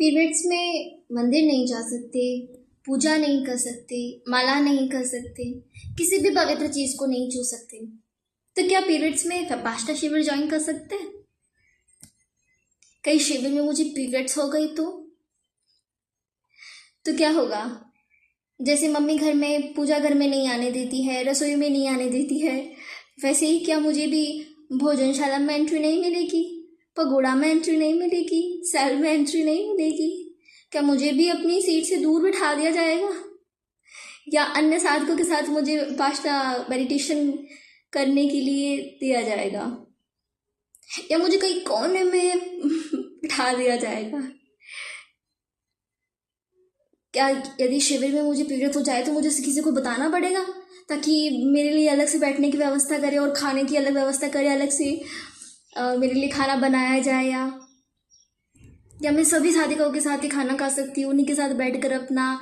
Periods में मंदिर नहीं जा सकते, पूजा नहीं कर सकते, माला नहीं कर सकते, किसी भी पवित्र चीज़ को नहीं छू सकते, तो क्या पीरियड्स में विपाशना शिविर ज्वाइन कर सकते हैं? कई शिविर में मुझे पीरियड्स हो गई तो क्या होगा? जैसे मम्मी घर में पूजा घर में नहीं आने देती है, रसोई में नहीं आने देती है, वैसे ही क्या मुझे भी भोजनशाला में एंट्री नहीं मिलेगी, पगोड़ा में एंट्री नहीं मिलेगी, सेल में एंट्री नहीं मिलेगी? क्या मुझे भी अपनी सीट से दूर बिठा दिया जाएगा, या अन्य साधकों के साथ मुझे विपाशना मेडिटेशन करने के लिए दिया जाएगा, या मुझे कहीं कोने में बिठा दिया जाएगा? क्या यदि शिविर में मुझे पीरियड हो जाए तो मुझे किसी को बताना पड़ेगा ताकि मेरे लिए अलग से बैठने की व्यवस्था करे और खाने की अलग व्यवस्था करे, अलग से मेरे लिए खाना बनाया जाए? या मैं सभी साधिकाओं के साथ ही खाना खा सकती हूँ, उन्हीं के साथ बैठकर अपना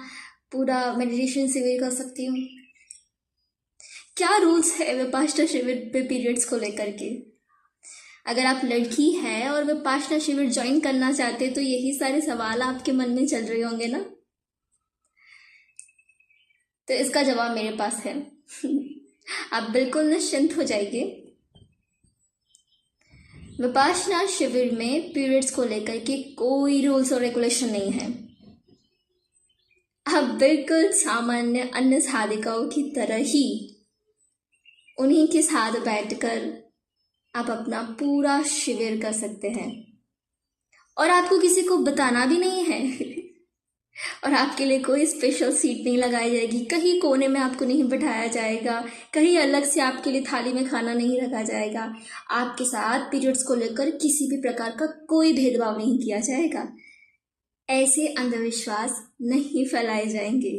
पूरा मेडिटेशन शिविर कर सकती हूँ? क्या रूल्स है विपाशना शिविर पे पीरियड्स को लेकर के? अगर आप लड़की हैं और विपाशना शिविर ज्वाइन करना चाहते हैं तो यही सारे सवाल आपके मन में चल रहे होंगे ना? तो इसका जवाब मेरे पास है। आप बिल्कुल निश्चिंत हो जाइए। विपाशना शिविर में पीरियड्स को लेकर के कोई रूल्स और रेगुलेशन नहीं है। आप बिल्कुल सामान्य अन्य साधिकाओं की तरह ही उन्हीं के साथ बैठकर आप अपना पूरा शिविर कर सकते हैं, और आपको किसी को बताना भी नहीं है। और आपके लिए कोई स्पेशल सीट नहीं लगाई जाएगी, कहीं कोने में आपको नहीं बिठाया जाएगा, कहीं अलग से आपके लिए थाली में खाना नहीं रखा जाएगा। आपके साथ पीरियड्स को लेकर किसी भी प्रकार का कोई भेदभाव नहीं किया जाएगा। ऐसे अंधविश्वास नहीं फैलाए जाएंगे।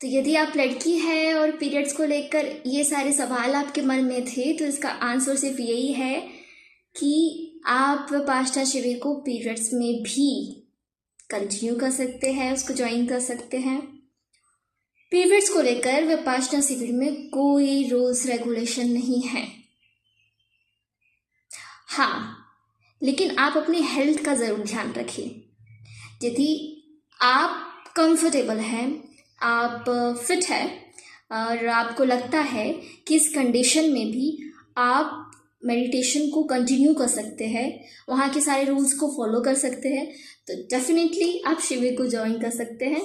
तो यदि आप लड़की है और पीरियड्स को लेकर ये सारे सवाल आपके मन में थे, तो इसका आंसर सिर्फ यही है कि आप विपाशना शिविर को पीरियड्स में भी कंटिन्यू कर सकते हैं, उसको ज्वाइन कर सकते हैं। पीरियड्स को लेकर विपाशना शिविर में कोई रूल्स रेगुलेशन नहीं है। हाँ, लेकिन आप अपनी हेल्थ का ज़रूर ध्यान रखिए। यदि आप कंफर्टेबल हैं, आप फिट है और आपको लगता है कि इस कंडीशन में भी आप मेडिटेशन को कंटिन्यू कर सकते हैं, वहाँ के सारे रूल्स को फॉलो कर सकते हैं, तो डेफिनेटली आप शिविर को ज्वाइन कर सकते हैं।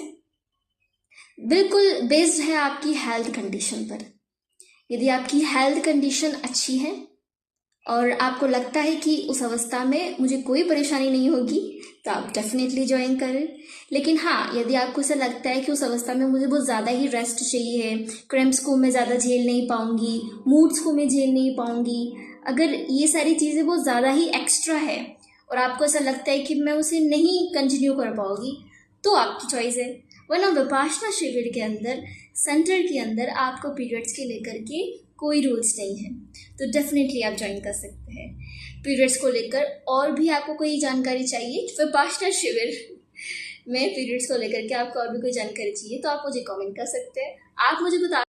बिल्कुल बेस्ड है आपकी हेल्थ कंडीशन पर। यदि आपकी हेल्थ कंडीशन अच्छी है और आपको लगता है कि उस अवस्था में मुझे कोई परेशानी नहीं होगी, तो आप डेफिनेटली ज्वाइन करें। लेकिन हाँ, यदि आपको ऐसा लगता है कि उस अवस्था में मुझे बहुत ज़्यादा ही रेस्ट चाहिए है, क्रैम्प्स को मैं ज़्यादा झेल नहीं पाऊँगी, मूड्स को मैं झेल नहीं पाऊँगी, अगर ये सारी चीज़ें बहुत ज़्यादा ही एक्स्ट्रा है और आपको ऐसा लगता है कि मैं उसे नहीं कंटिन्यू कर पाऊँगी, तो आपकी चॉइस है। वरना विपाशना शिविर के अंदर, सेंटर के अंदर आपको पीरियड्स के लेकर के कोई रूल्स नहीं है, तो डेफिनेटली आप ज्वाइन कर सकते हैं। पीरियड्स को लेकर और भी आपको कोई जानकारी चाहिए, विपाशना शिविर में पीरियड्स को लेकर के आपको और भी कोई जानकारी चाहिए, तो आप मुझे कमेंट कर सकते हैं। आप मुझे बता